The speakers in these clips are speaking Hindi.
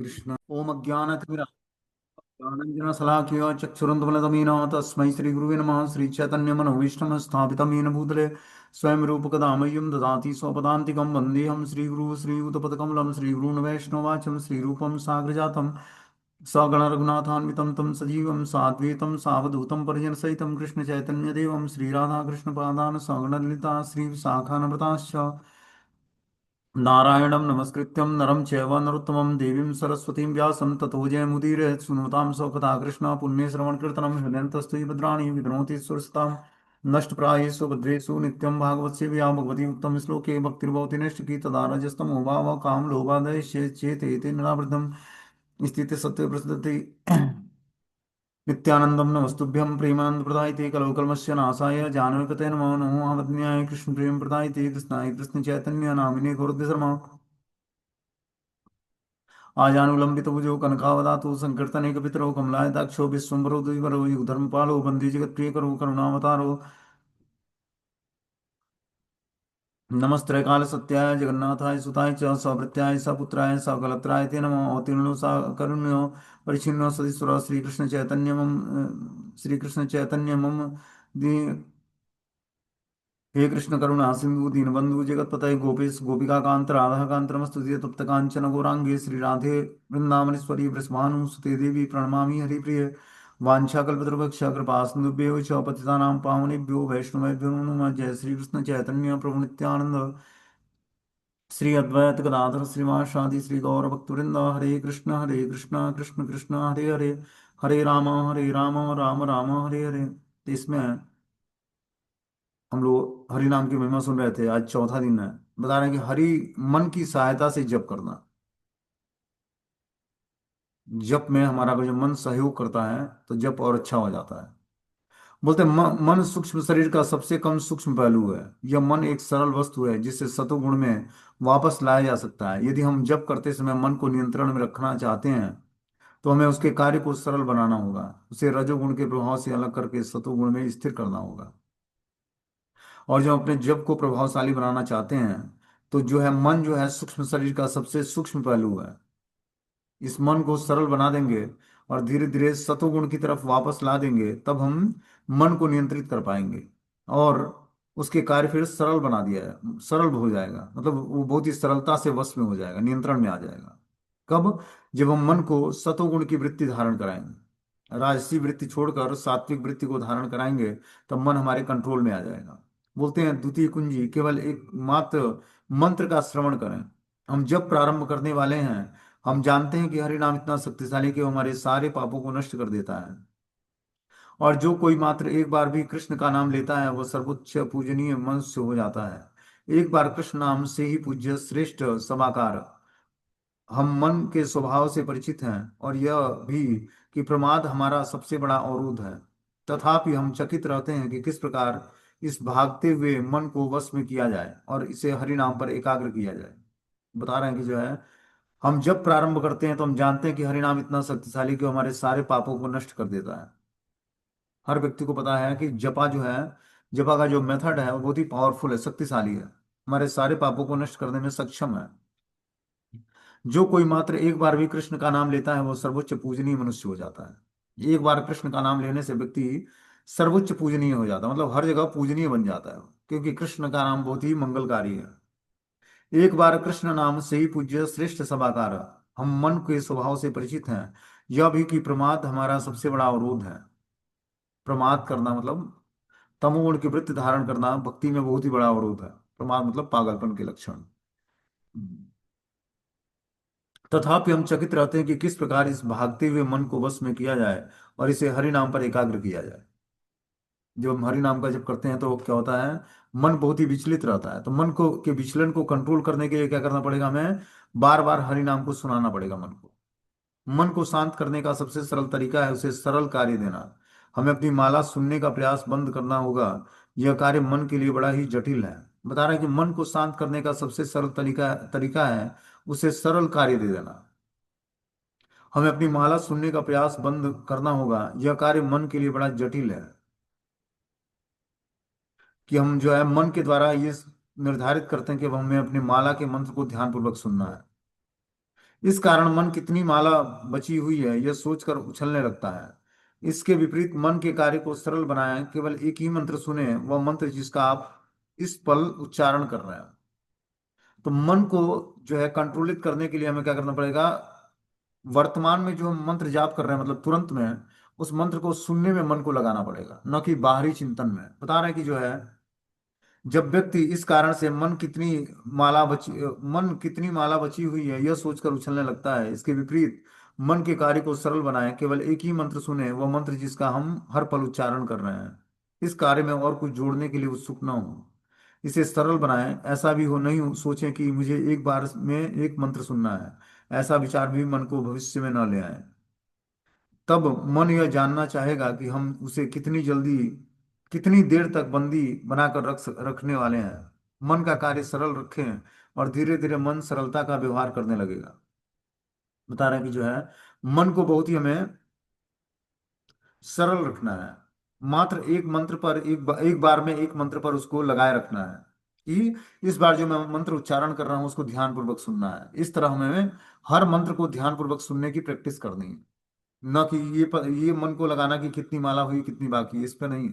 कृष्ण ओम अज्ञानतिमिरान्धकारणञ्जनशलाकया चक्षुरुन्मिलितमेन तस्मै श्रीगुरुवे नमः। श्रीचैतन्यमनोभीष्टं स्थापितं येन भूतले स्वयं रूपकदा मह्यं ददाति स्वपदान्तिकं वन्देऽहं श्रीगुरु श्रीयुतपदकमलं श्रीगुरून् वैष्णवाचं श्रीरूपं साग्रजातं सगणरघुनाथान्वितं तं सजीवं साद्वैतं सावधूतं परिजनसहितं कृष्णचैतन्यदेवं श्रीराधाकृष्णपादान् सगणललिता श्रीविशाखान्विताश्च नारायणं नमस्कृत्यं नरं चैव नरोत्तमं देवीं सरस्वतीं व्यासं ततो जयमुदीरयेत्। सुनोतां सौकथा कृष्ण पुण्यश्रवणकीर्तनं हृदयन्तस्तु भद्राणि विद्रोहति सुरस्तां नष्टप्रायेषु भद्रेषु नित्यं भागवतसेव्या भगवती उत्तम श्लोके भक्तिर्भवति नैष्टिकी तदा रजस्तमो भावः कामलोभादयश्य चेतेति निरावृतं स्थितिः सत्त्वप्रसृति नित्यानंदम नमस्तुभ्यं प्रेमानंद प्रदायते कलौ कल्मस्य नाशाय जानवीपते नमो नमो महमद्न्याय कृष्ण प्रेम प्रदायते कृष्णाय कृष्ण चैतन्य नामिने गौरद्य शर्मा आजानुलंबित भुजो कनकावदातु संकीर्तने कपितरो कमलायताक्षो विश्वम्भरो द्विवरो युगधर्मपालो वन्दे जगत्प्रियकरो करुणावतारो नमस्ते काल सत्याय जगन्नाथाय सुताय च सवृत्याय सपुत्राय सकलत्राय ते नमो अवतीर्णो सा करुण्यो परिच्छिन्नो सतीश्वर श्रीकृष्ण चैतन्य मम श्रीकृष्ण चैतन्य मम दी हे कृष्ण करुणा सिंधु दीनबंधु जगतपतये गोपेश गोपिका कांत राधा कांत नमस्तुते तप्त कांचन गौरांगे श्री राधे वृंदावनेश्वरी वृषभानुसुते देवी प्रणमामि हरिप्रिय वाञ्छाकल्पतरुभ्यश्च कृपा सिन्धुभ्यो च पतितानां पावनेभ्यो वैष्णवेभ्यो नमः। जय श्री कृष्ण चैतन्य प्रभु नित्यानंद श्री अद्वैत गदाधर श्रीवासादि श्री गौर भक्तवृंद हरे कृष्ण कृष्ण कृष्ण हरे हरे हरे राम राम राम हरे हरे। तो इसमें हम लोग हरि नाम की महिमा सुन रहे थे। आज चौथा दिन है। बता रहे हैं कि हरि मन की सहायता से जप करना। जप में हमारा जो मन सहयोग करता है तो जप और अच्छा हो जाता है। बोलते हैं मन सूक्ष्म शरीर का सबसे कम सूक्ष्म पहलू है। यह मन एक सरल वस्तु है जिसे सतोगुण में वापस लाया जा सकता है। यदि हम जप करते समय मन को नियंत्रण में रखना चाहते हैं तो हमें उसके कार्य को सरल बनाना होगा। उसे रजोगुण के प्रभाव से अलग करके सतोगुण में स्थिर करना होगा। और जब अपने जप को प्रभावशाली बनाना चाहते हैं तो जो है मन जो है सूक्ष्म शरीर का सबसे सूक्ष्म पहलू है। इस मन को सरल बना देंगे और धीरे धीरे सतोगुण की तरफ वापस ला देंगे तब हम मन को नियंत्रित कर पाएंगे और उसके कार्य फिर सरल बना दिया है। सरल हो जाएगा मतलब वो बहुत ही सरलता से वश में हो जाएगा, नियंत्रण में आ जाएगा। कब? जब हम मन को सतोगुण की वृत्ति धारण कराएंगे, राजसी वृत्ति छोड़कर सात्विक वृत्ति को धारण कराएंगे तब मन हमारे कंट्रोल में आ जाएगा। बोलते हैं द्वितीय कुंजी केवल एक मात्र मंत्र का श्रवण करें। हम जब प्रारंभ करने वाले हैं हम जानते हैं कि हरि नाम इतना शक्तिशाली कि वो हमारे सारे पापों को नष्ट कर देता है। और जो कोई मात्र एक बार भी कृष्ण का नाम लेता है वह सर्वोच्च पूजनीय मनुष्य हो जाता है। एक बार कृष्ण नाम से ही पूज्य श्रेष्ठ समाकार। हम मन के स्वभाव से परिचित हैं और यह भी कि प्रमाद हमारा सबसे बड़ा अवरोध है। तथापि हम चकित रहते हैं कि किस प्रकार इस भागते हुए मन को वश में किया जाए और इसे हरि नाम पर एकाग्र किया जाए। बता रहे हैं कि जो है हम जब प्रारंभ करते हैं तो हम जानते हैं कि हरि नाम इतना शक्तिशाली कि वो हमारे सारे पापों को नष्ट कर देता है। हर व्यक्ति को पता है कि जपा जो है, जपा का जो मेथड है वो बहुत ही पावरफुल है, शक्तिशाली है, हमारे सारे पापों को नष्ट करने में सक्षम है। जो कोई मात्र एक बार भी कृष्ण का नाम लेता है वो सर्वोच्च पूजनीय मनुष्य हो जाता है। एक बार कृष्ण का नाम लेने से व्यक्ति सर्वोच्च पूजनीय हो जाता है, मतलब हर जगह पूजनीय बन जाता है क्योंकि कृष्ण का नाम बहुत ही मंगलकारी है। एक बार कृष्ण नाम से ही पूज्य श्रेष्ठ सभाकार। हम मन के स्वभाव से परिचित हैं। यह भी कि प्रमाद हमारा सबसे बड़ा अवरोध है। प्रमाद करना मतलब तमोगुण की वृत्ति धारण करना भक्ति में बहुत ही बड़ा अवरोध है। प्रमाद मतलब पागलपन के लक्षण। तथापि हम चकित रहते हैं कि किस प्रकार इस भागते हुए मन को वश में किया जाए और इसे हरि नाम पर एकाग्र किया जाए। जब हम हरि नाम का जप करते हैं तो क्या होता है, मन बहुत ही विचलित रहता है। तो मन को के विचलन को कंट्रोल करने के लिए क्या करना पड़ेगा, हमें बार बार हरि नाम को सुनाना पड़ेगा। मन को, मन को शांत करने का सबसे सरल तरीका है उसे सरल कार्य देना। हमें अपनी माला सुनने का प्रयास बंद करना होगा। यह कार्य मन के लिए बड़ा ही जटिल है। बता रहे हैं कि मन को शांत करने का सबसे सरल तरीका तरीका है उसे सरल कार्य दे देना। हमें अपनी माला सुनने का प्रयास बंद करना होगा। यह कार्य मन के लिए बड़ा जटिल है कि हम जो है मन के द्वारा ये निर्धारित करते हैं कि अब हमें अपनी माला के मंत्र को ध्यानपूर्वक सुनना है। इस कारण मन कितनी माला बची हुई है यह सोचकर उछलने लगता है। इसके विपरीत मन के कार्य को सरल बनाएं, केवल एक ही मंत्र सुने, वह मंत्र जिसका आप इस पल उच्चारण कर रहे हैं। तो मन को जो है कंट्रोलित करने के लिए हमें क्या करना पड़ेगा? वर्तमान में जो हम मंत्र जाप कर रहे हैं, मतलब तुरंत में उस मंत्र को सुनने में मन को लगाना पड़ेगा, न कि बाहरी चिंतन में। बता रहे हैं कि जो है, जब व्यक्ति इस कारण से मन कितनी माला बची हुई है यह सोचकर उछलने लगता है, इसके विपरीत मन के कार्य को सरल बनाएं, केवल एक ही मंत्र सुने, वह मंत्र जिसका हम हर पल उच्चारण कर रहे हैं। इस कार्य में और कुछ जोड़ने के लिए उत्सुक न हो, इसे सरल बनाएं। ऐसा भी हो नहीं सोचें कि मुझे एक बार में एक मंत्र सुनना है, ऐसा विचार भी मन को भविष्य में न ले आए। तब मन यह जानना चाहेगा कि हम उसे कितनी देर तक बंदी बनाकर रखने वाले हैं। मन का कार्य सरल रखें और धीरे धीरे मन सरलता का व्यवहार करने लगेगा। बता रहे हैं कि जो है, मन को बहुत ही हमें सरल रखना है। मात्र एक मंत्र पर एक बार में एक मंत्र पर उसको लगाए रखना है, कि इस बार जो मैं मंत्र उच्चारण कर रहा हूँ उसको ध्यान पूर्वक सुनना है। इस तरह हमें हर मंत्र को ध्यान पूर्वक सुनने की प्रैक्टिस करनी है, न कि ये मन को लगाना कि कितनी माला हुई कितनी बाकी है, इस पे नहीं।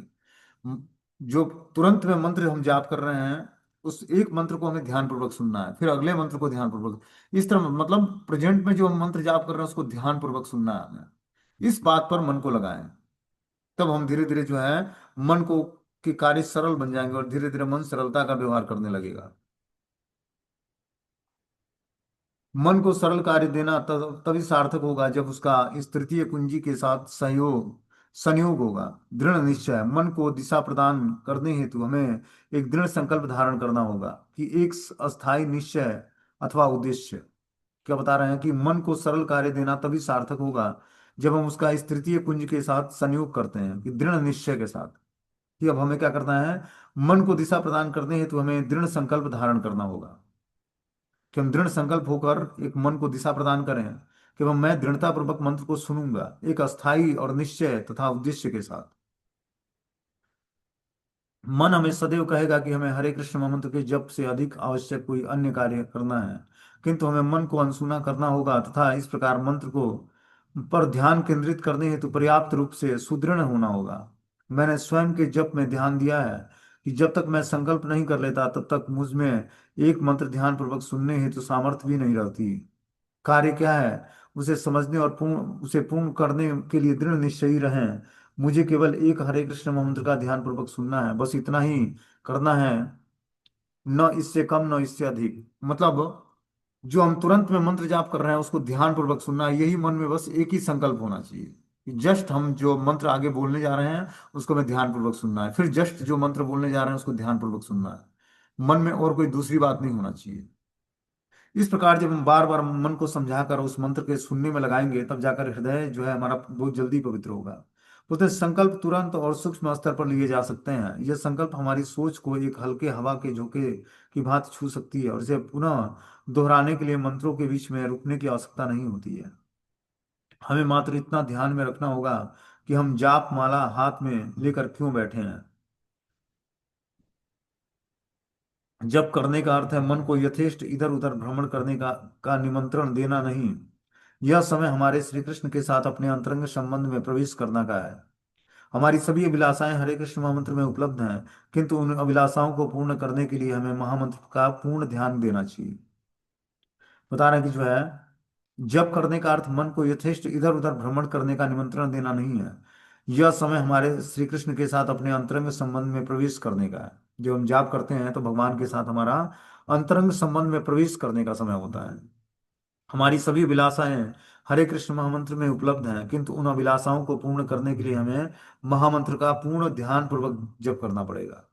म- जो तुरंत में मंत्र हम जाप कर रहे हैं, उस एक मंत्र को हमें ध्यान पूर्वक सुनना है, फिर अगले मंत्र को ध्यान पूर्वक, इस तरह मतलब प्रेजेंट में जो हम मंत्र जाप कर रहे हैं उसको ध्यान पूर्वक सुनना है हमें। इस बात पर मन को लगाएं, तब हम धीरे धीरे जो है मन को के कार्य सरल बन जाएंगे और धीरे धीरे मन सरलता का व्यवहार करने लगेगा। मन को सरल कार्य देना तभी सार्थक होगा जब उसका इस तृतीय कुंजी के साथ संयोग होगा। दृढ़ निश्चय, मन को दिशा प्रदान करने हेतु हमें एक दृढ़ संकल्प धारण करना होगा, कि एक अस्थायी निश्चय अथवा उद्देश्य। क्या बता रहे हैं कि मन को सरल कार्य देना तभी सार्थक होगा जब हम उसका इस तृतीय कुंज के साथ संयोग करते हैं, कि दृढ़ निश्चय के साथ। कि अब हमें क्या करना है? मन को दिशा प्रदान करने हेतु हमें दृढ़ संकल्प धारण करना होगा, कि हम दृढ़ संकल्प होकर एक मन को दिशा प्रदान करें कि वह मैं दृढ़ता पूर्वक मंत्र को सुनूंगा, एक अस्थाई और निश्चय तथा उद्देश्य के साथ। मन हमें सदैव कहेगा कि हमें हरे कृष्ण महामंत्र के जप से अधिक आवश्यक कोई अन्य कार्य करना है, किंतु हमें मन को अनसुना करना होगा तथा इस प्रकार मंत्र को पर ध्यान केंद्रित करने हेतु पर्याप्त रूप से सुदृढ़ होना होगा। मैंने स्वयं के जप में ध्यान दिया है कि जब तक मैं संकल्प नहीं कर लेता तब तक मुझ में एक मंत्र ध्यान पूर्वक सुनने हेतु सामर्थ्य भी नहीं रहती। कार्य क्या है उसे समझने और उसे पूर्ण करने के लिए दृढ़ निश्चयी रहें। मुझे केवल एक हरे कृष्ण मंत्र का ध्यान पूर्वक सुनना है, बस इतना ही करना है, न इससे कम न इससे अधिक। मतलब जो हम तुरंत में मंत्र जाप कर रहे हैं उसको ध्यान पूर्वक सुनना है, यही मन में बस एक ही संकल्प होना चाहिए कि जस्ट हम जो मंत्र आगे बोलने जा रहे हैं उसको मैं ध्यान पूर्वक सुनना है, फिर जस्ट जो मंत्र बोलने जा रहे हैं उसको ध्यान पूर्वक सुनना है। मन में और कोई दूसरी बात नहीं होना चाहिए। इस प्रकार जब हम बार बार मन को समझाकर उस मंत्र के सुनने में लगाएंगे तब जाकर हृदय जो है हमारा बहुत जल्दी पवित्र होगा। बोलते हैं संकल्प तुरंत और सूक्ष्म स्तर पर लिए जा सकते हैं। यह संकल्प हमारी सोच को एक हल्के हवा के झोंके की भांति छू सकती है और इसे पुनः दोहराने के लिए मंत्रों के बीच में रुकने की आवश्यकता नहीं होती है। हमें मात्र इतना ध्यान में रखना होगा कि हम जाप माला हाथ में लेकर क्यों बैठे हैं। जप करने का अर्थ है मन को यथेष्ट इधर उधर भ्रमण करने का निमंत्रण देना नहीं। यह समय हमारे श्री कृष्ण के साथ अपने अंतरंग संबंध में प्रवेश करना का है। हमारी सभी अभिलाषाएं हरे कृष्ण महामंत्र में उपलब्ध हैं, किंतु उन अभिलाषाओं को पूर्ण करने के लिए हमें महामंत्र का पूर्ण ध्यान देना चाहिए। बता रहे हैं कि जो है, जप करने का अर्थ मन को यथेष्ट इधर उधर भ्रमण करने का निमंत्रण देना नहीं है। यह समय हमारे श्री कृष्ण के साथ अपने अंतरंग संबंध में प्रवेश करने का है। जब हम जाप करते हैं तो भगवान के साथ हमारा अंतरंग संबंध में प्रवेश करने का समय होता है। हमारी सभी अभिलाषाएं हरे कृष्ण महामंत्र में उपलब्ध हैं, किंतु उन अभिलाषाओं को पूर्ण करने के लिए हमें महामंत्र का पूर्ण ध्यान पूर्वक जप करना पड़ेगा।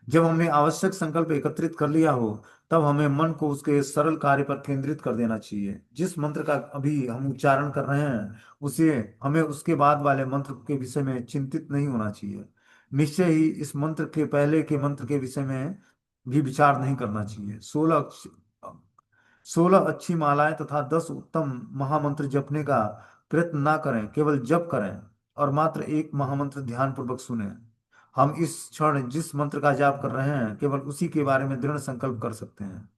जब हमने आवश्यक संकल्प एकत्रित कर लिया हो तब हमें मन को उसके सरल कार्य पर केंद्रित कर देना चाहिए। जिस मंत्र का अभी हम उच्चारण कर रहे हैं उसे हमें उसके बाद वाले मंत्र के विषय में चिंतित नहीं होना चाहिए। निश्चय ही इस मंत्र के पहले के मंत्र के विषय में भी विचार नहीं करना चाहिए। 16 अच्छी मालाएं तथा 10 उत्तम महामंत्र जपने का प्रयत्न ना करें, केवल जप करें और मात्र एक महामंत्र ध्यान पूर्वक सुने। हम इस क्षण जिस मंत्र का जाप कर रहे हैं केवल उसी के बारे में दृढ़ संकल्प कर सकते हैं।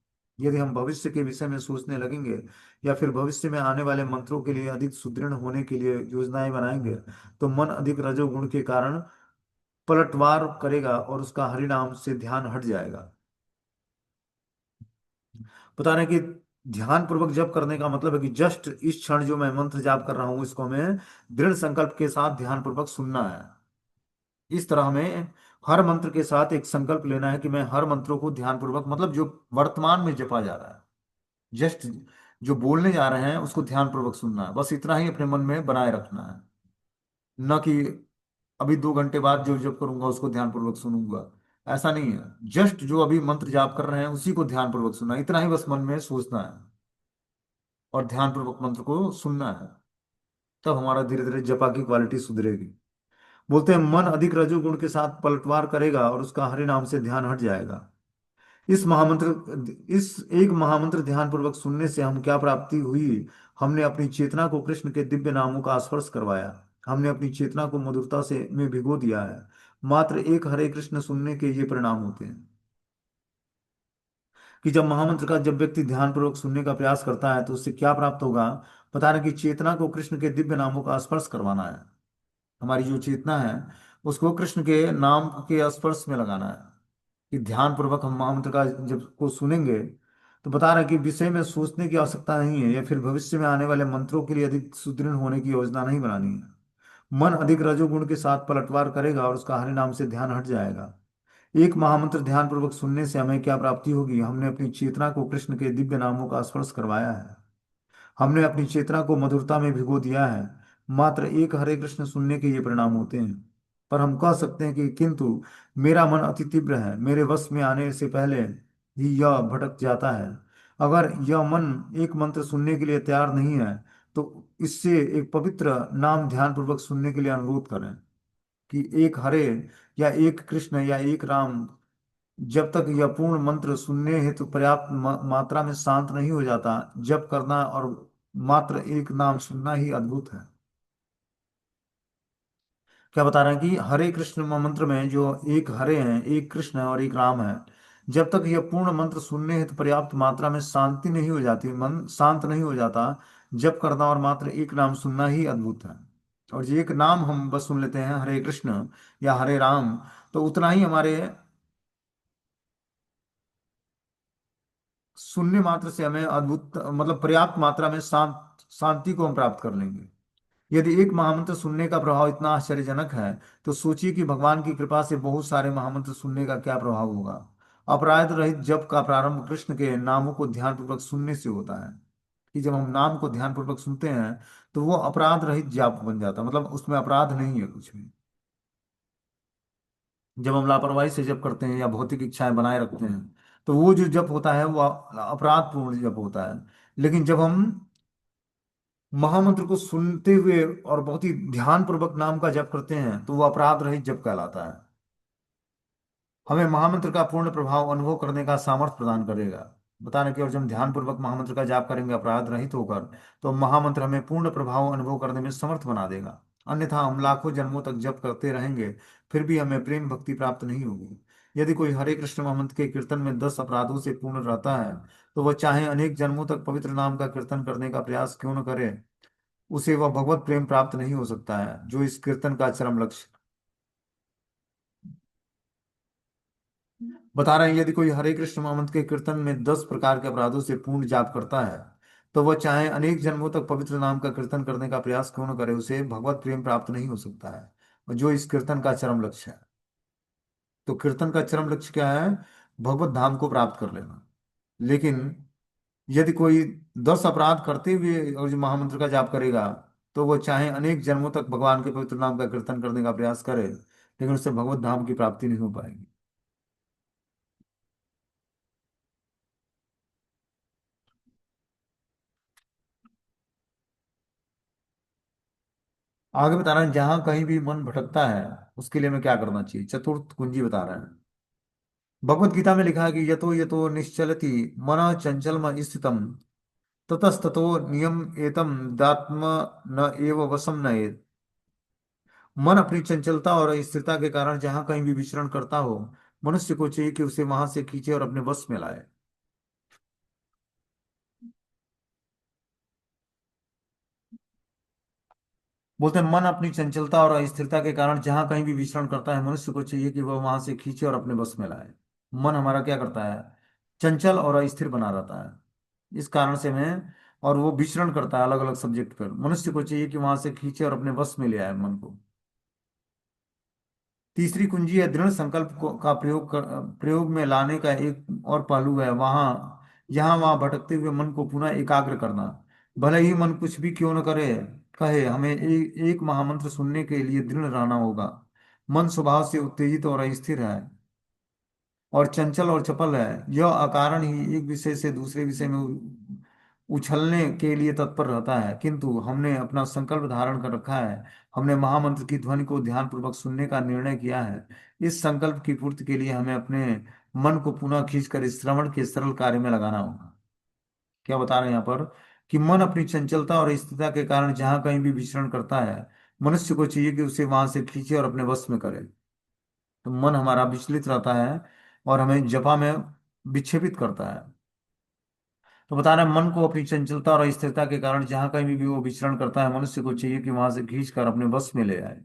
यदि हम भविष्य के विषय में सोचने लगेंगे या फिर भविष्य में आने वाले मंत्रों के लिए अधिक सुदृढ़ होने के लिए योजनाएं बनाएंगे, तो मन अधिक रजोगुण के कारण पलटवार करेगा और उसका हरिनाम से ध्यान हट जाएगा। बता रहे हैं कि ध्यान पूर्वक जप करने का मतलब है कि जस्ट इस क्षण जो मैं मंत्र जाप कर रहा हूं, इसको हमें दृढ़ संकल्प के साथ ध्यान पूर्वक सुनना है। इस तरह हमें हर मंत्र के साथ एक संकल्प लेना है कि मैं हर मंत्रों को ध्यान पूर्वक, मतलब जो वर्तमान में जपा जा रहा है, जस्ट जो बोलने जा रहे हैं उसको ध्यान पूर्वक सुनना है, बस इतना ही अपने मन में बनाए रखना है। न कि अभी 2 घंटे बाद जो जप करूंगा उसको ध्यान पूर्वक सुनूंगा, ऐसा नहीं है। जस्ट जो अभी मंत्र जाप कर रहे हैं उसी को ध्यान पूर्वक सुनना है, इतना ही बस मन में सोचना है और ध्यान पूर्वक मंत्र को सुनना है। तब हमारा धीरे धीरे जपा की क्वालिटी सुधरेगी। बोलते हैं मन अधिक रजोगुण के साथ पलटवार करेगा और उसका हरि नाम से ध्यान हट जाएगा। इस एक महामंत्र ध्यान पूर्वक सुनने से हम क्या प्राप्ति हुई? हमने अपनी चेतना को कृष्ण के दिव्य नामों का स्पर्श करवाया। हमने अपनी चेतना को मधुरता से में भिगो दिया है। मात्र एक हरे कृष्ण सुनने के ये परिणाम होते हैं कि जब महामंत्र का जब व्यक्ति ध्यान पूर्वक सुनने का प्रयास करता है तो उससे क्या प्राप्त होगा? बता रहे कि चेतना को कृष्ण के दिव्य नामों का स्पर्श करवाना है। हमारी जो चेतना है उसको कृष्ण के नाम के स्पर्श में लगाना है। कि ध्यान पूर्वक हम महामंत्र का जब को सुनेंगे तो बता रहे हैं कि विषय में सोचने की आवश्यकता नहीं है या फिर भविष्य में आने वाले मंत्रों के लिए अधिक सुदृढ़ होने की योजना नहीं बनानी है। मन अधिक रजोगुण के साथ पलटवार करेगा और उसका हरि नाम से ध्यान हट जाएगा। एक महामंत्र ध्यान पूर्वक सुनने से हमें क्या प्राप्ति होगी? हमने अपनी चेतना को कृष्ण के दिव्य नामों का स्पर्श करवाया है। हमने अपनी चेतना को मधुरता में भिगो दिया है। मात्र एक हरे कृष्ण सुनने के ये परिणाम होते हैं। पर हम कह सकते हैं कि किंतु मेरा मन अति तीव्र है, मेरे वश में आने से पहले ही यह भटक जाता है। अगर यह मन एक मंत्र सुनने के लिए तैयार नहीं है तो इससे एक पवित्र नाम ध्यान पूर्वक सुनने के लिए अनुरोध करें कि एक हरे या एक कृष्ण या एक राम। जब तक यह पूर्ण मंत्र सुनने हेतु पर्याप्त मात्रा में शांत नहीं हो जाता, जप करना और मात्र एक नाम सुनना ही अद्भुत है। क्या बता रहे हैं कि हरे कृष्ण मंत्र में जो एक हरे हैं, एक कृष्ण है और एक राम है, जब तक यह पूर्ण मंत्र सुनने हेतु पर्याप्त मात्रा में शांति नहीं हो जाती, मन शांत नहीं हो जाता, जप करना और मात्र एक नाम सुनना ही अद्भुत है। और ये एक नाम हम बस सुन लेते हैं, हरे कृष्ण या हरे राम, तो उतना ही हमारे सुनने मात्र से हमें अद्भुत, मतलब पर्याप्त मात्रा में शांति को हम प्राप्त कर लेंगे। यदि एक महामंत्र सुनने का प्रभाव इतना आश्चर्यजनक है तो सोचिए कि भगवान की कृपा से बहुत सारे महामंत्र सुनने का क्या प्रभाव होगा। अपराध रहित जप का प्रारंभ कृष्ण के नामों को ध्यान पूर्वक सुनने से होता है। कि जब हम नाम को ध्यान पूर्वक सुनते हैं तो वो अपराध रहित जाप बन जाता है, मतलब उसमें अपराध नहीं है कुछ भी। जब हम लापरवाही से जप करते हैं या भौतिक इच्छाएं बनाए रखते हैं तो वो जो जप होता है वो अपराध पूर्ण जप होता है। लेकिन जब हम महामंत्र को सुनते हुए और बहुत ही ध्यान पूर्वक नाम का जप करते हैं तो वो अपराध रहित जप कहलाता है। हमें महामंत्र का पूर्ण प्रभाव अनुभव करने का सामर्थ्य प्रदान करेगा। बताने की, और जब हम ध्यान पूर्वक महामंत्र का जाप करेंगे अपराध रहित होकर, तो महामंत्र हमें पूर्ण प्रभाव अनुभव करने में समर्थ बना देगा। अन्यथा हम लाखों जन्मों तक जप करते रहेंगे, फिर भी हमें प्रेम भक्ति प्राप्त नहीं होगी। यदि कोई हरे कृष्ण महामंत्र के कीर्तन में 10 अपराधों से पूर्ण रहता है तो वह चाहे अनेक जन्मों तक पवित्र नाम का कीर्तन करने का प्रयास क्यों न करे, उसे वह भगवत प्रेम प्राप्त नहीं हो सकता है, जो इस कीर्तन का चरम लक्ष्य। बता रहे हैं यदि कोई हरे कृष्ण महामंत्र के कीर्तन में 10 प्रकार के अपराधों से पूर्ण जाप करता है तो वह चाहे अनेक जन्मों तक पवित्र नाम का कीर्तन करने का प्रयास क्यों न करे, उसे भगवत प्रेम प्राप्त नहीं हो सकता है, और जो इस कीर्तन का चरम लक्ष्य है। तो कीर्तन का चरम लक्ष्य क्या है? भगवत धाम को प्राप्त कर लेना। लेकिन यदि कोई 10 अपराध करते हुए और जो महामंत्र का जाप करेगा तो वह चाहे अनेक जन्मों तक भगवान के पवित्र नाम का कीर्तन करने का प्रयास करे, लेकिन उससे भगवत धाम की प्राप्ति नहीं हो पाएगी। आगे बता रहे हैं जहां कहीं भी मन भटकता है उसके लिए हमें क्या करना चाहिए, चतुर्थ कुंजी बता रहे हैं। भगवत गीता में लिखा है कि यतो यतो निश्चलति मन चंचल स्थितम ततस्ततो नियम एतम दात्म न एव वसम न। मन अपनी चंचलता और स्थिरता के कारण जहां कहीं भी विचरण करता हो, मनुष्य को चाहिए कि उसे वहां से खींचे और अपने वश में लाए। बोलते हैं मन अपनी चंचलता और अस्थिरता के कारण जहां कहीं भी विचरण करता है, मनुष्य को चाहिए कि वह वहां से खींचे और अपने बस में लाए। मन हमारा क्या करता है? चंचल और अस्थिर बना रहता है। इस कारण से मैं, और वो विचरण करता है अलग अलग सब्जेक्ट पर। मनुष्य को चाहिए कि वहां से खींचे और अपने बस में ले आए मन को। तीसरी कुंजी है दृढ़ संकल्प का प्रयोग में लाने का एक और पहलू है, वहां यहाँ वहां भटकते हुए मन को पुनः एकाग्र करना। भले ही मन कुछ भी क्यों न करे, कहे, हमें एक महामंत्र सुनने के लिए दृढ़ रहना होगा। मन स्वभाव से उत्तेजित और अस्थिर है और चंचल और चपल है। यह अकारण ही एक विषय से दूसरे विषय में उछलने के लिए तत्पर रहता है, किंतु हमने अपना संकल्प धारण कर रखा है। हमने महामंत्र की ध्वनि को ध्यानपूर्वक सुनने का निर्णय किया है। इस संकल्प की पूर्ति के लिए हमें अपने मन को पुनः खींचकर इस श्रवण के सरल कार्य में लगाना होगा। क्या बता रहे हैं यहाँ पर? कि मन अपनी चंचलता और स्थिरता के कारण जहां कहीं भी विचरण करता है, मनुष्य को चाहिए कि उसे वहां से खींचे और अपने वश में करे। तो मन हमारा विचलित रहता है और हमें जपा में विक्षेपित करता है। तो बता रहे हैं मन को अपनी चंचलता और अस्थिरता के कारण जहां कहीं भी वो विचरण करता है, मनुष्य को चाहिए कि वहां से खींच कर अपने बस में ले आए।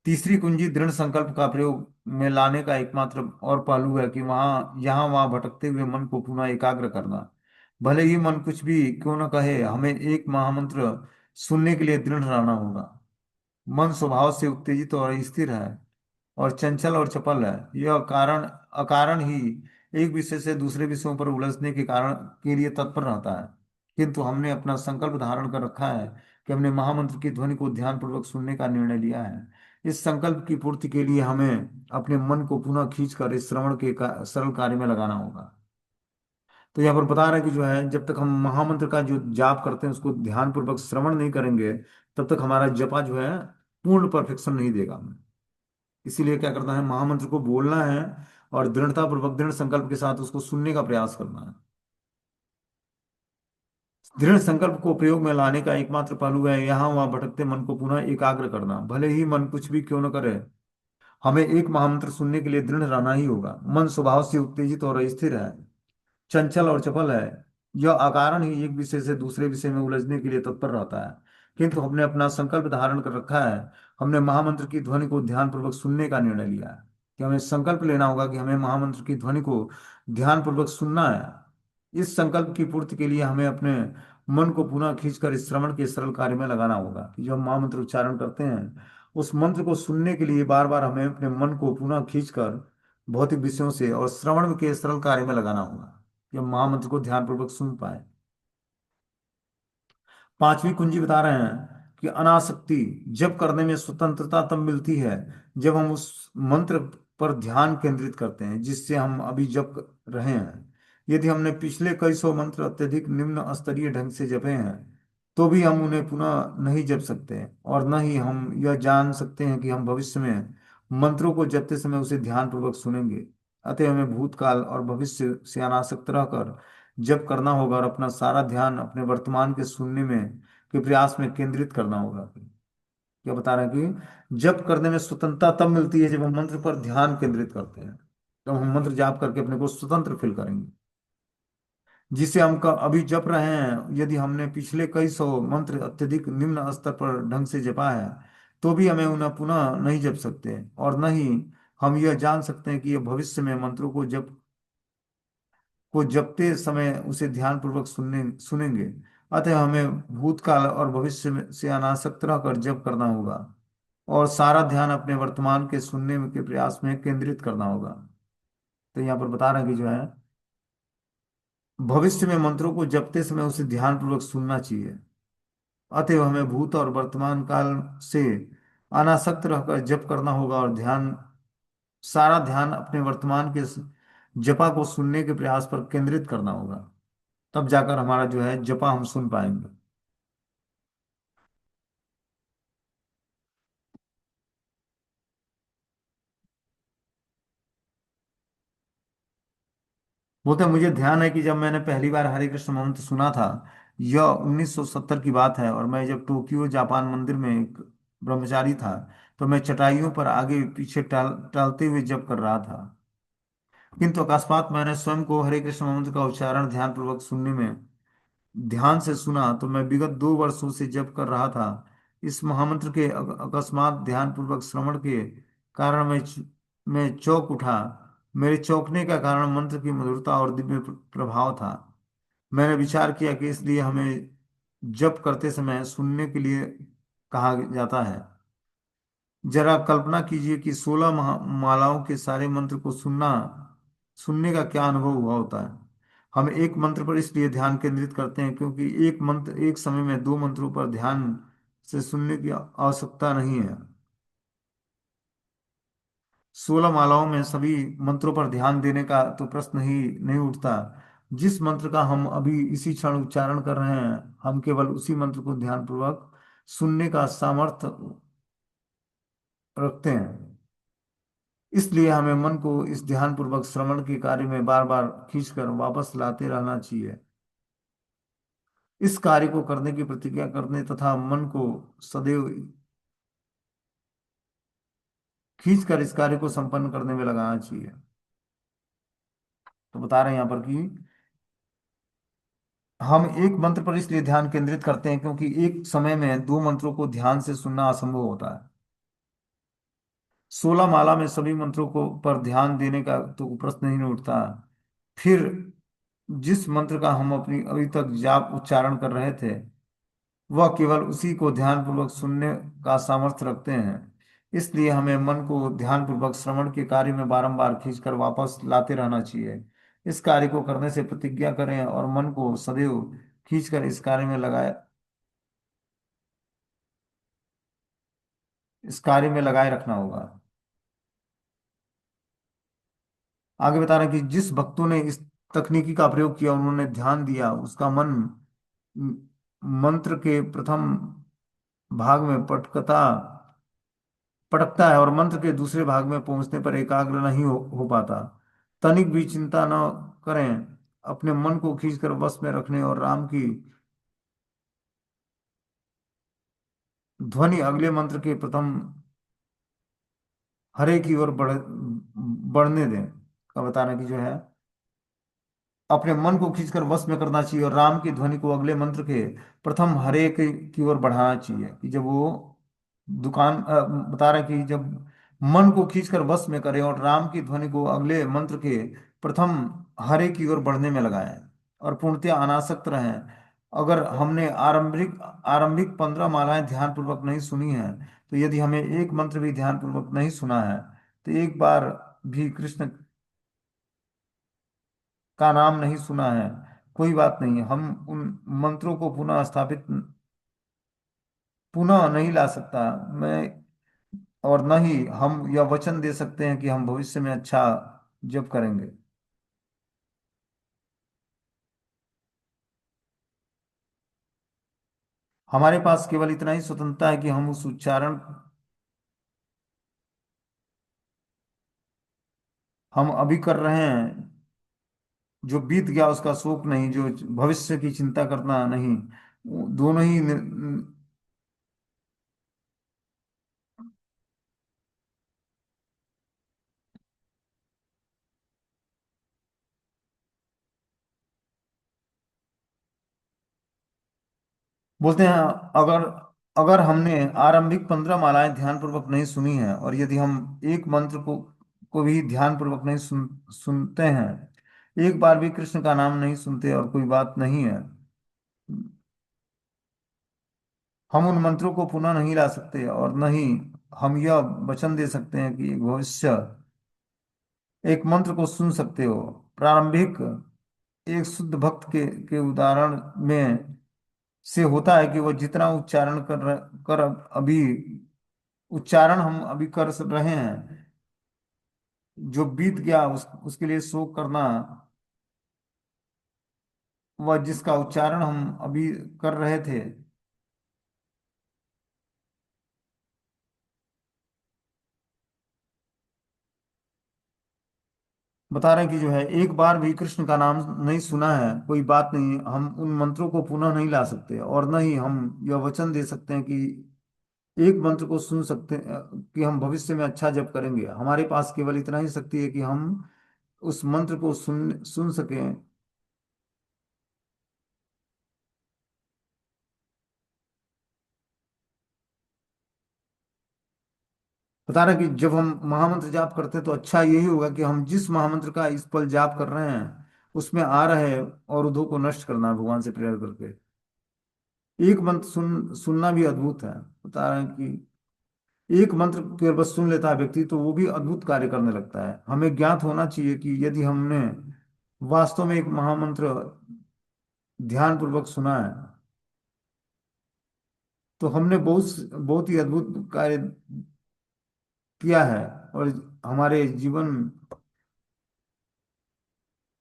तीसरी कुंजी दृढ़ संकल्प का प्रयोग में लाने का एकमात्र और पहलू है कि वहां यहाँ वहां भटकते हुए मन को पुनः एकाग्र करना। भले ही मन कुछ भी क्यों न कहे, हमें एक महामंत्र सुनने के लिए दृढ़ रहना होगा। मन स्वभाव से उत्तेजित और स्थिर है और चंचल और चपल है। यह कारण अकारण ही एक विषय से दूसरे विषयों पर उलझने के कारण के लिए तत्पर रहता है, किंतु हमने अपना संकल्प धारण कर रखा है कि हमने महामंत्र की ध्वनि को ध्यानपूर्वक सुनने का निर्णय लिया है। इस संकल्प की पूर्ति के लिए हमें अपने मन को पुनः खींचकर इस श्रवण के सरल कार्य में लगाना होगा। तो यहाँ पर बता रहा है कि जो है, जब तक हम महामंत्र का जो जाप करते हैं उसको ध्यानपूर्वक श्रवण नहीं करेंगे, तब तक हमारा जपा जो है पूर्ण परफेक्शन नहीं देगा हमें। इसीलिए क्या करना है, महामंत्र को बोलना है और दृढ़ता पूर्वक दृढ़ संकल्प के साथ उसको सुनने का प्रयास करना है। दृढ़ संकल्प को प्रयोग में लाने का एकमात्र पहलू है यहाँ वहां भटकते मन को पुनः एकाग्र करना। भले ही मन कुछ भी क्यों न करे, हमें एक महामंत्र सुनने के लिए दृढ़ रहना ही होगा। मन स्वभाव से उत्तेजित और अस्थिर है, चंचल और चपल है। यह अकारण ही एक विषय से दूसरे विषय में उलझने के लिए तत्पर रहता है, किंतु हमने अपना संकल्प धारण कर रखा है। हमने महामंत्र की ध्वनि को ध्यानपूर्वक सुनने का निर्णय लिया है। कि हमें संकल्प लेना होगा कि हमें महामंत्र की ध्वनि को ध्यानपूर्वक सुनना है। इस संकल्प की पूर्ति के लिए हमें अपने मन को पुनः खींचकर इस श्रवण के सरल कार्य में लगाना होगा। कि जो हम महामंत्र उच्चारण करते हैं, उस मंत्र को सुनने के लिए बार बार हमें अपने मन को पुनः खींचकर भौतिक विषयों से और श्रवण के सरल कार्य में लगाना होगा कि हम महामंत्र को ध्यानपूर्वक सुन पाए। पांचवी कुंजी बता रहे हैं कि अनासक्ति। जप करने में स्वतंत्रता तब मिलती है जब हम उस मंत्र पर ध्यान केंद्रित करते हैं जिससे हम अभी जप रहे हैं। यदि हमने पिछले कई सौ मंत्र अत्यधिक निम्न स्तरीय ढंग से जपे हैं, तो भी हम उन्हें पुनः नहीं जप सकते और न ही हम यह जान सकते हैं कि हम भविष्य में मंत्रों को जपते समय उसे ध्यानपूर्वक सुनेंगे। अतः हमें भूतकाल और भविष्य से अनासक्त रहकर जप करना होगा और अपना सारा ध्यान अपने वर्तमान के सुनने में के प्रयास में केंद्रित करना होगा। क्या बता रहे हैं कि जप करने में स्वतंत्रता तब मिलती है जब हम मंत्र पर ध्यान केंद्रित करते हैं। तो हम मंत्र जाप करके अपने को स्वतंत्र फील करेंगे। जिसे हम अभी जप रहे हैं, यदि हमने पिछले कई सौ मंत्र अत्यधिक निम्न स्तर पर ढंग से जपा है, तो भी हमें उन्हें पुनः नहीं जप सकते और न ही हम यह जान सकते हैं कि यह भविष्य में मंत्रों को जपते समय उसे ध्यानपूर्वक सुनेंगे। अतः हमें भूतकाल और भविष्य से अनासक्त रहकर जप करना होगा और सारा ध्यान अपने वर्तमान के सुनने के प्रयास में केंद्रित करना होगा। तो यहाँ पर बता रहे हैं कि जो है, भविष्य में मंत्रों को जपते समय उसे ध्यानपूर्वक सुनना चाहिए। अतएव हमें भूत और वर्तमान काल से अनासक्त रहकर जप करना होगा और सारा ध्यान अपने वर्तमान के जपा को सुनने के प्रयास पर केंद्रित करना होगा। तब जाकर हमारा जो है जपा हम सुन पाएंगे। बोलते हैं, मुझे ध्यान है कि जब मैंने पहली बार हरे कृष्ण मंत्र सुना था, यह 1970 की बात है, और मैं जब टोक्यो जापान मंदिर में एक ब्रह्मचारी था, तो मैं चटाइयों पर आगे पीछे टहलते हुए जप कर रहा था। किंतु अकस्मात मैंने स्वयं को हरे कृष्ण मंत्र का उच्चारण ध्यानपूर्वक सुनने में ध्यान से सुना, तो मैं विगत 2 वर्षों से जप कर रहा था। इस महामंत्र के अकस्मात ध्यान पूर्वक श्रवण के कारण मैं चौंक उठा। मेरे चौंकने का कारण मंत्र की मधुरता और दिव्य प्रभाव था। मैंने विचार किया कि इसलिए हमें जप करते समय सुनने के लिए कहा जाता है। जरा कल्पना कीजिए कि 16 मालाओं के सारे मंत्र को सुनने का क्या अनुभव हुआ होता है। हम एक मंत्र पर इसलिए ध्यान केंद्रित करते हैं क्योंकि एक मंत्र एक समय में दो मंत्रों पर ध्यान से सुनने की आवश्यकता नहीं है। 16 मालाओं में सभी मंत्रों पर ध्यान देने का तो प्रश्न ही नहीं उठता। जिस मंत्र का हम अभी इसी क्षण उच्चारण कर रहे हैं, हम केवल उसी मंत्र को ध्यानपूर्वक सुनने का सामर्थ्य रखते हैं। इसलिए हमें मन को इस ध्यानपूर्वक श्रवण के कार्य में बार बार खींचकर वापस लाते रहना चाहिए। इस कार्य को करने की प्रतिज्ञा करने तथा मन को सदैव खींचकर इस कार्य को संपन्न करने में लगाना चाहिए। तो बता रहे हैं यहाँ पर कि हम एक मंत्र पर इसलिए ध्यान केंद्रित करते हैं क्योंकि एक समय में दो मंत्रों को ध्यान से सुनना असंभव होता है। 16 माला में सभी मंत्रों को पर ध्यान देने का तो प्रश्न ही नहीं उठता। फिर जिस मंत्र का हम अपनी अभी तक जाप उच्चारण कर रहे थे, वह केवल उसी को ध्यानपूर्वक सुनने का सामर्थ्य रखते हैं। इसलिए हमें मन को ध्यानपूर्वक श्रवण के कार्य में बारंबार खींचकर वापस लाते रहना चाहिए। इस कार्य को करने से प्रतिज्ञा करें और मन को सदैव खींचकर इस कार्य में लगाए रखना होगा। आगे बता रहे हैं कि जिस भक्तों ने इस तकनीकी का प्रयोग किया, उन्होंने ध्यान दिया, उसका मन मंत्र के प्रथम भाग में पटकता है और मंत्र के दूसरे भाग में पहुंचने पर एकाग्र नहीं हो पाता। तनिक भी चिंता न करें, अपने मन को खींचकर वश में रखने और राम की ध्वनि अगले मंत्र के प्रथम हरे की ओर बढ़ने दें। का बताना कि जो है अपने मन को खींचकर वश में करना चाहिए और राम की ध्वनि को अगले मंत्र के प्रथम हरे की ओर बढ़ाना चाहिए। कि जब वो बता रहे कि जब मन को खींचकर वश में करें और राम की ध्वनि को अगले मंत्र के प्रथम हरे की ओर बढ़ने में लगाएं और पूर्णतया अनासक्त रहें। अगर हमने आरंभिक आरंभिक 15 मालाएं ध्यानपूर्वक नहीं सुनी हैं, तो यदि हमें एक मंत्र भी ध्यानपूर्वक नहीं सुना है, तो एक बार भी कृष्ण का नाम नहीं सुना है, कोई बात नहीं। हम उन मंत्रों को पुनः नहीं ला सकता मैं, और न ही हम यह वचन दे सकते हैं कि हम भविष्य में अच्छा जप करेंगे। हमारे पास केवल इतना ही स्वतंत्रता है कि हम उस उच्चारण हम अभी कर रहे हैं, जो बीत गया उसका शोक नहीं, जो भविष्य की चिंता करना नहीं। दोनों ही बोलते हैं। अगर अगर हमने आरंभिक 15 मालाएं ध्यानपूर्वक नहीं सुनी हैं और यदि हम एक मंत्र को भी ध्यानपूर्वक नहीं सुनते हैं, एक बार भी कृष्ण का नाम नहीं सुनते, और कोई बात नहीं है। हम उन मंत्रों को पुनः नहीं ला सकते और न ही हम यह वचन दे सकते हैं कि भविष्य एक मंत्र को सुन सकते हो। प्रारंभिक एक शुद्ध भक्त के उदाहरण में से होता है कि वह जितना अभी उच्चारण हम अभी कर रहे हैं, जो बीत गया उसके लिए शोक करना, वह जिसका उच्चारण हम अभी कर रहे थे। बता रहे हैं कि जो है एक बार भी कृष्ण का नाम नहीं सुना है, कोई बात नहीं। हम उन मंत्रों को पुनः नहीं ला सकते और न ही हम यह वचन दे सकते हैं कि एक मंत्र को सुन सकते कि हम भविष्य में अच्छा जप करेंगे। हमारे पास केवल इतना ही शक्ति है कि हम उस मंत्र को सुन सकें। बता रहे कि जब हम महामंत्र जाप करते हैं तो अच्छा यही होगा कि हम जिस महामंत्र का इस पल जाप कर रहे हैं उसमें आ रहे अवरोधों को नष्ट करना है भगवान से प्रेयर करके। एक मंत्र सुनना भी अद्भुत है। बता रहे हैं कि एक मंत्र केवल बस सुन लेता है व्यक्ति तो वो भी अद्भुत कार्य करने लगता है। हमें ज्ञात होना चाहिए कि यदि हमने वास्तव में एक महामंत्र ध्यान पूर्वक सुना है तो हमने बहुत बहुत ही अद्भुत कार्य किया है। और हमारे जीवन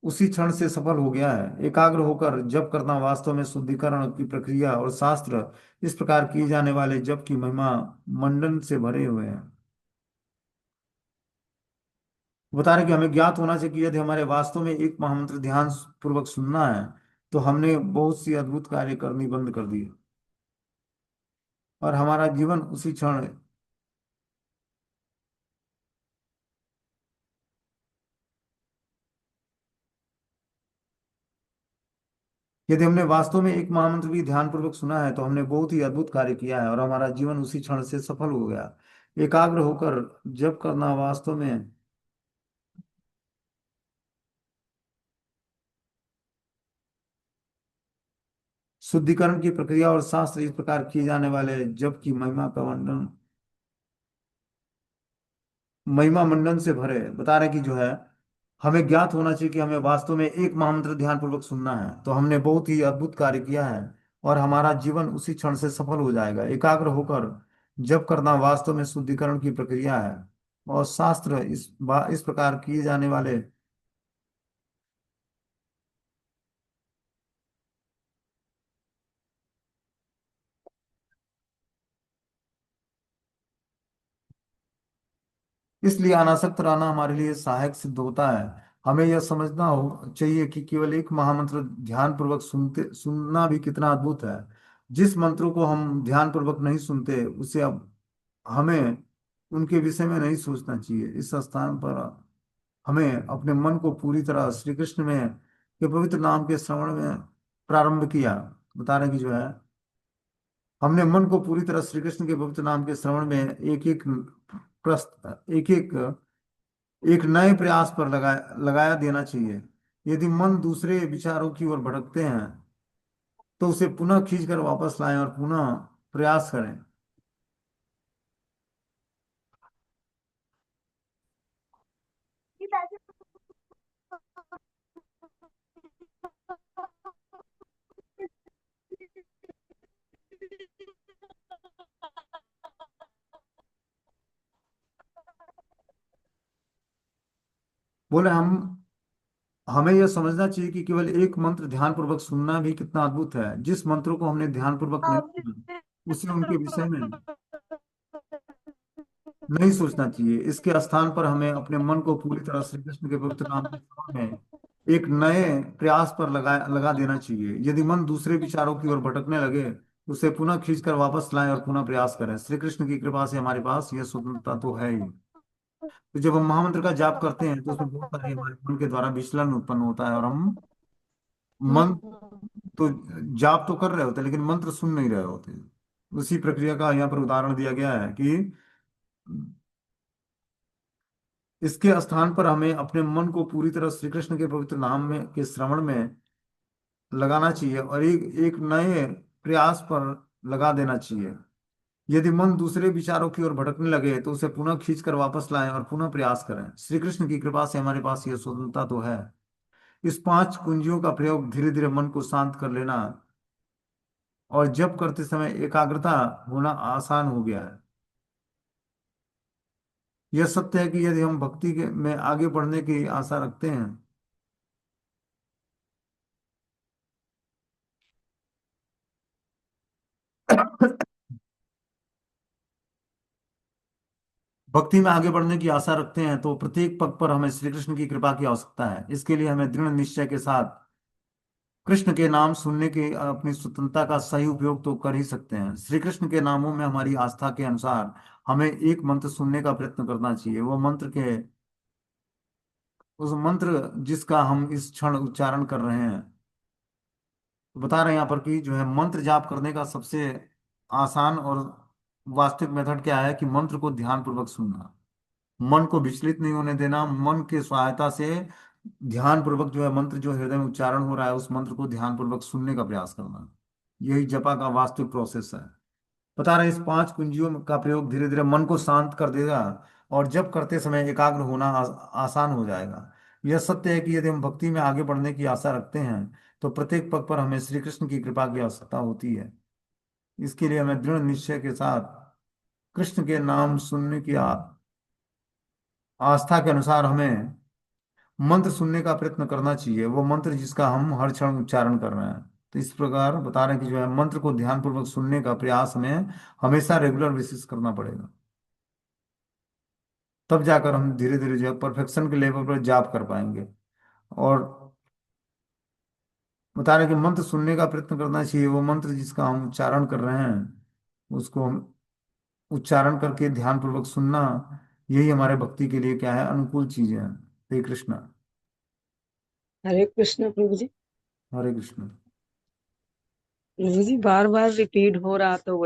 उसी क्षण से सफल हो गया है। एकाग्र होकर जप करना वास्तव में शुद्धिकरण की प्रक्रिया और शास्त्र इस प्रकार किए जाने वाले जप की महिमा मंडन से भरे हुए हैं। बता रहे कि हमें ज्ञात होना चाहिए कि यदि हमारे वास्तव में एक महामंत्र ध्यान पूर्वक सुनना है तो हमने बहुत सी अद्भुत कार्य करनी बंद कर दी और हमारा जीवन उसी क्षण। यदि हमने वास्तव में एक महामंत्र भी ध्यान पूर्वक सुना है तो हमने बहुत ही अद्भुत कार्य किया है और हमारा जीवन उसी क्षण से सफल हो गया। एकाग्र होकर जप करना वास्तव में शुद्धिकरण की प्रक्रिया और शास्त्र इस प्रकार किए जाने वाले जप की महिमा मंडन से भरे। बता रहे कि जो है हमें ज्ञात होना चाहिए कि हमें वास्तव में एक महामंत्र ध्यान पूर्वक सुनना है तो हमने बहुत ही अद्भुत कार्य किया है और हमारा जीवन उसी क्षण से सफल हो जाएगा। एकाग्र होकर जप करना वास्तव में शुद्धिकरण की प्रक्रिया है और शास्त्र इस प्रकार किए जाने वाले। इसलिए अनासक्त रहना हमारे लिए सहायक सिद्ध होता है। हमें यह समझना हो चाहिए कि केवल एक महामंत्र ध्यान पूर्वक सुनना भी कितना अद्भुत है। जिस मंत्रों को हम ध्यान पूर्वक नहीं सुनते उसे अब हमें उनके विषय में नहीं सोचना चाहिए। इस स्थान पर हमें अपने मन को पूरी तरह श्री कृष्ण में के पवित्र नाम के श्रवण में प्रारंभ किया। बता रहे कि जो है हमने मन को पूरी तरह श्री कृष्ण के पवित्र नाम के श्रवण में एक एक एक नए प्रयास पर लगाया देना चाहिए। यदि मन दूसरे विचारों की ओर भटकते हैं तो उसे पुनः खींचकर वापस लाएं और पुनः प्रयास करें। बोले हम हमें यह समझना चाहिए कि केवल एक मंत्र ध्यान पूर्वक सुनना भी कितना अद्भुत है। जिस मंत्रों को हमने ध्यान पूर्वक नहीं सुना उसे उनके विषय में नहीं सोचना चाहिए। इसके स्थान पर हमें अपने मन को पूरी तरह श्री कृष्ण के पवित्र नाम के स्मरण में एक नए प्रयास पर लगा देना चाहिए। यदि मन दूसरे विचारों की ओर भटकने लगे तो उसे पुनः खींचकर वापस लाएं और पुनः प्रयास करें। श्री कृष्ण की कृपा से हमारे पास यह स्वतंत्रता तो है ही। तो जब हम महामंत्र का जाप करते हैं तो उसमें बहुत सारे हमारे मन के द्वारा विचलन उत्पन्न होता है और हम मन तो जाप तो कर रहे होते हैं लेकिन मंत्र सुन नहीं रहे होते। उसी प्रक्रिया का यहाँ पर उदाहरण दिया गया है कि इसके स्थान पर हमें अपने मन को पूरी तरह श्री कृष्ण के पवित्र नाम में के श्रवण में लगाना चाहिए और एक नए प्रयास पर लगा देना चाहिए। यदि मन दूसरे विचारों की ओर भटकने लगे तो उसे पुनः खींच कर वापस लाएं और पुनः प्रयास करें। श्री कृष्ण की कृपा से हमारे पास यह स्वतंत्रता तो है। इस पांच कुंजियों का प्रयोग धीरे धीरे मन को शांत कर लेना और जप करते समय एकाग्रता होना आसान हो गया है। यह सत्य है कि यदि हम में आगे बढ़ने की आशा रखते हैं भक्ति में आगे बढ़ने की आशा रखते हैं तो प्रत्येक पग पर हमें श्री कृष्ण की कृपा की आवश्यकता है। इसके लिए हमें दृढ़ निश्चय के साथ कृष्ण के नाम सुनने के अपनी स्वतंत्रता का सही उपयोग तो कर ही सकते हैं। श्री कृष्ण के नामों में हमारी आस्था के अनुसार हमें एक मंत्र सुनने का प्रयत्न करना चाहिए। वो मंत्र के उस मंत्र जिसका हम इस क्षण उच्चारण कर रहे हैं। तो बता रहे हैं यहाँ पर कि जो है मंत्र जाप करने का सबसे आसान और वास्तविक मेथड क्या है कि मंत्र को ध्यान पूर्वक सुनना, मन को विचलित नहीं होने देना, मन के सहायता से ध्यान पूर्वक जो है मंत्र जो हृदय में उच्चारण हो रहा है उस मंत्र को ध्यान पूर्वक सुनने का प्रयास करना। यही जपा का वास्तविक प्रोसेस है। बता रहे हैं, इस 5 कुंजियों का प्रयोग धीरे धीरे मन को शांत कर देगा और जप करते समय एकाग्र होना आसान हो जाएगा। यह सत्य है कि यदि हम भक्ति में आगे बढ़ने की आशा रखते हैं तो प्रत्येक पग पर हमें श्री कृष्ण की कृपा की आवश्यकता होती है। इसके लिए हमें दृढ़ निश्चय के साथ कृष्ण के नाम सुनने की आस्था के अनुसार हमें मंत्र सुनने का प्रयत्न करना चाहिए, वो मंत्र जिसका हम हर क्षण उच्चारण कर रहे हैं। तो इस प्रकार बता रहे हैं कि जो है मंत्र को ध्यानपूर्वक सुनने का प्रयास हमें हमेशा रेगुलर बेसिस करना पड़ेगा। तब जाकर हम धीरे धीरे जो है परफेक्शन के लेवल पर जाप कर पाएंगे। और बता रहे हैं कि मंत्र सुनने का प्रयत्न करना चाहिए, वो मंत्र जिसका हम उच्चारण कर रहे हैं उसको हम उच्चारण करके ध्यानपूर्वक सुनना, यही हमारे भक्ति के लिए क्या है, अनुकूल चीजें हैं। हरे कृष्णा। हरे कृष्ण प्रभु जी। हरे कृष्ण। प्रभु जी बार बार रिपीट हो रहा तो